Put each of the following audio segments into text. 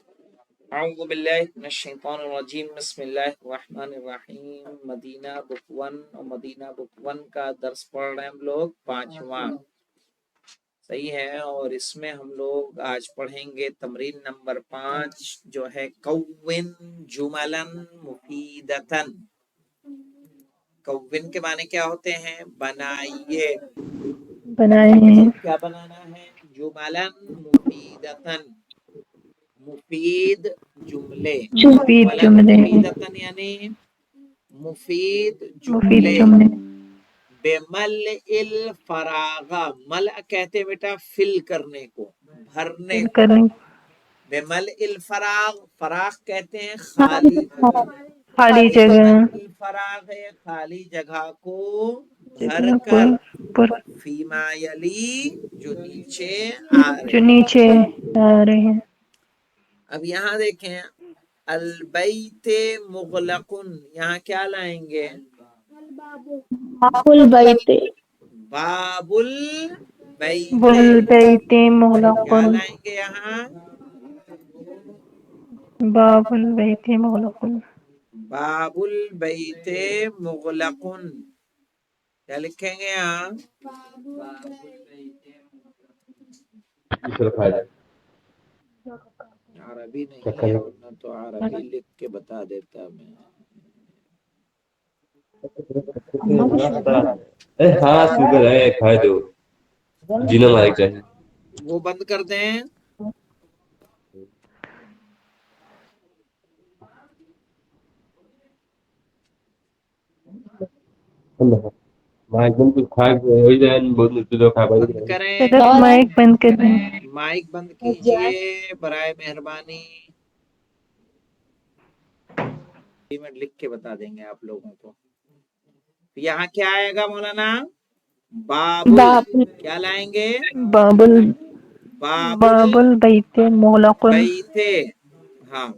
اعوذ باللہ من الشیطان الرجیم بسم اللہ الرحمن الرحیم مدینہ بک 1 اور مدینہ بک 1 کا درس پڑھ رہے ہیں ہم لوگ 5واں، صحیح ہے۔ اور اس میں ہم لوگ آج پڑھیں گے تمرین نمبر 5 جو ہے کون جملا مفیدتن۔ کون کے معنی کیا ہوتے ہیں؟ بنائیے، کیا بنانا ہے؟ جملا مفیدتن، مفید جملے، جملا مفیدتن یعنی مفید جملے۔ بمل الفراغ، مل کہتے بیٹا فل کرنے کو، بھرنے کو۔ بمل الفراغ، فراغ کہتے ہیں خالی جگہ، خالی جگہ، الفراغ ہے خالی جگہ کو بھر کر، فیما یلی جو نیچے آ رہے جو ہیں۔ نیچے آ رہے ہیں۔ اب یہاں دیکھیں البیت مغلقن، یہاں کیا لائیں گے؟ البیت، باب البیت، والبیت مغلق، کیا لائیں گے یہاں؟ باب البیت مغلق، باب البیت مغلقن، کیا لکھیں گے یہاں؟ عربی نہیں ہے ورنہ تو عربی لکھ کے بتا دیتا میں۔ ہاں شکر ہے کھائے دو جینا مالک چاہیے وہ بند کر دیں۔ مائک بند کر کھا ہو جائے بہت مشکل ہو کھا بند پائے کریں، مائک بند کر دیں۔ مائک بند کیجئے برائے مہربانی۔ منٹ لکھ کے بتا دیں گے آپ لوگوں کو۔ یہاں کیا آئے گا مولانا؟ بابل، کیا لائیں گے؟ باب البیت مغلق، بیت، ہاں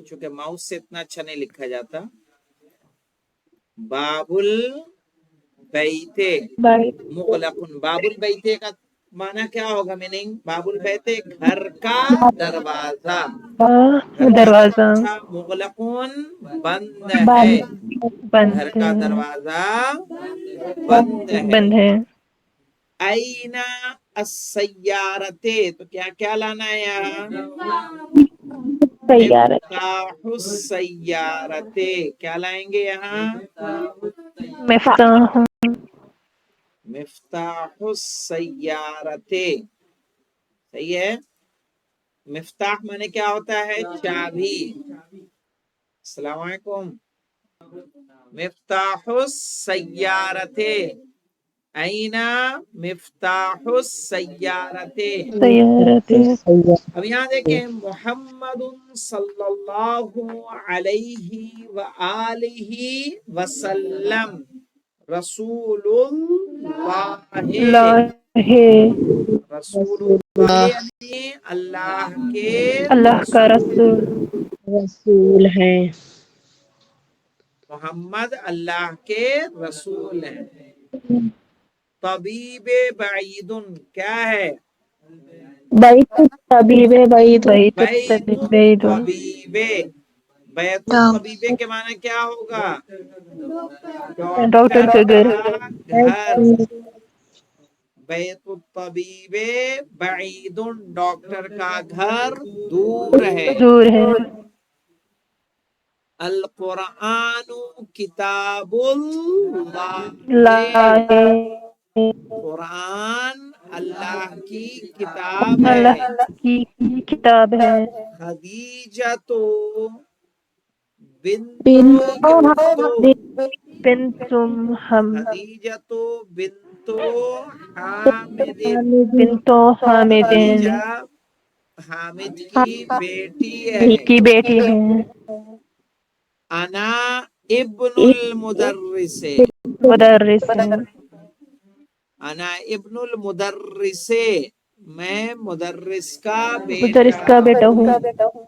چونکہ ماؤس سے اتنا اچھا نہیں لکھا جاتا۔ باب البیت مغلقن، باب البیت کا معنی کیا ہوگا؟ میننگ باب البیت گھر کا دروازہ، گھر کا دروازہ دروازہ مغلقن بند ہے، بند گھر کا دروازہ بند ہے۔ بند ہے۔ این السیارت، تو کیا کیا لانا ہے یہاں؟ سیارت، مفتاح السیارت، کیا لائیں گے یہاں؟ مفتاح، مفتاح السیارت، صحیح ہے۔ مفتاح مانے کیا ہوتا ہے؟ چابی۔ السلام علیکم۔ مفتاح السیارت، این مفتاح السیارت۔ سیارت، اب یہاں دیکھیں محمد صلی اللہ علیہ وآلہ وسلم رسول اللہ، رسول اللہ یعنی اللہ کے اللہ کا رسول، رسول، رسول ہے، محمد اللہ کے رسول ہیں۔ طبیب بعید کیا ہے؟ بیت الطبیب، بیت بیت بیت الطبیب، الطبیب، بیت الطبیب کے معنی کیا ہوگا؟ ڈاکٹر کا گھر، گھر۔ بیت الطبیب بعید، ڈاکٹر کا گھر دور ہے۔ دور ہے۔ القرآن کتاب اللہ، اللہ، قرآن اللہ کی کتاب ہے۔ اللہ کی کتاب ہے۔ خدیجہ تو بنت بنت بنت ہم، خدیجہ تو بنت حامد، بنت حامد خدیجہ حامد کی بیٹی ہے۔ کی بیٹی ہے۔ انا ابن المدرس، مدرس ہے۔ انا ابن المدرس، میں مدرس کا مدرس بیٹا کا بیٹا ہوں۔ ہوں۔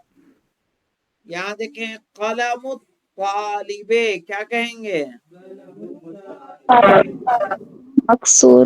یہاں دیکھیں قلم الطالب، کیا کہیں گے؟ مکسور،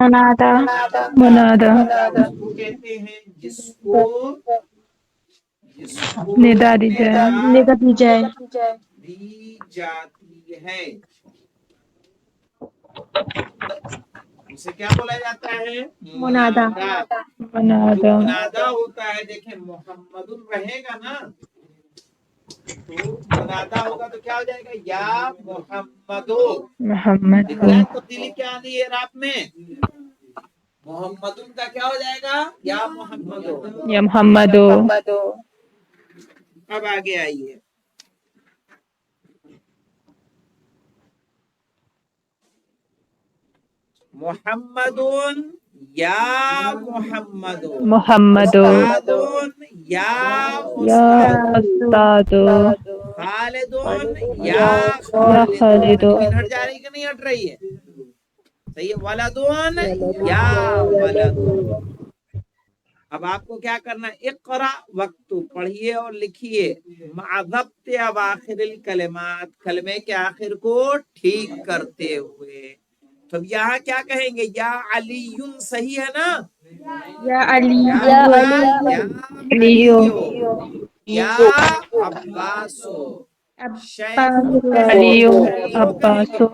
منادى منادى اس کو کہتے ہیں جس کو ندا دی جائے ندا دی جائے دی جاتی ہے اسے کیا بولا جاتا ہے؟ منادا جو منادى منادا ہوتا ہے، دیکھیں محمد رہے گا نا تو منادا ہوگا تو کیا ہو جائے گا؟ یا محمدو۔ محمد دیکھ رہے ہیں تبدیلی کیا آ رہی ہے رات میں؟ محمد کا کیا ہو جائے گا؟ یا محمدو۔ یا محمد اب آگے آئیے، محمد یا محمد، محمد استاد یا یا استاد، استاد خالد یا یا خالد، خالد تنوین ہٹ جا رہی کہ نہیں ہٹ رہی ہے؟ صحیح ہے، ولدون یا ولد۔ اب آپ کو کیا کرنا ہے؟ اقرا وقت پڑھیے اور لکھیے مع ضبط اواخر الکلمات، کلمے کے آخر کو ٹھیک کرتے ہوئے۔ تو اب یہاں کیا کہیں گے؟ یا علی، صحیح ہے نا؟ یا علی یا علیو علیو، یا عباسو، شیخ، علیو شیخو کہیں عباس گے،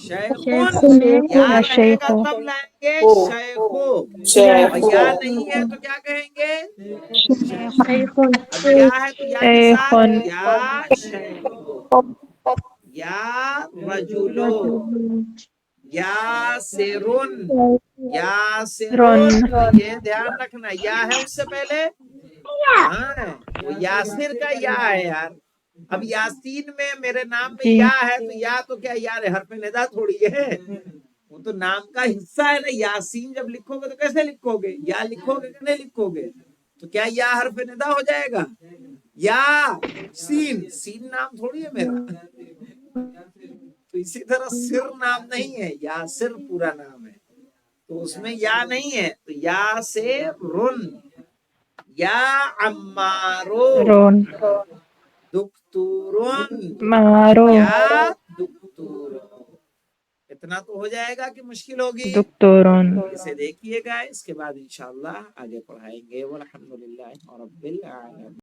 شیخون شیخون یا یا رہے گا شیخو تب لائیں گے شیخو، شیخ اور یا نہیں ہے تو کیا کہیں گے؟ شیخون اب یا ہے تو یا کے ساتھ شیخن یا شیخو، یا رجلو، یا سرون، یا رن سرون، یہ دھیان رکھنا یا ہے اس سے پہلے، ہاں وہ یاسر کا یا ہے یار۔ اب یاسین میں میرے نام میں جی یا ہے تو یا تو کیا یار حرف ندا تھوڑی ہے، وہ تو نام کا حصہ ہے نا۔ یاسین جب لکھو گے تو کیسے لکھو گے؟ یا لکھو گے کہ نہیں لکھو گے؟ تو کیا یا حرف ندا ہو جائے گا؟ یا سین، سین نام تھوڑی ہے میرا۔ تو اسی طرح سر نام نہیں ہے، یا سر پورا نام ہے، تو اس میں یا نہیں ہے، تو یا سے رن، یا عمارو، رون دکتورون، مارو یا دکتورو۔ اتنا تو ہو جائے گا کہ مشکل ہوگی؟ دکتورون اسے دیکھیے گا، اس کے بعد انشاءاللہ آگے پڑھائیں گے۔ والحمدللہ رب العالمین۔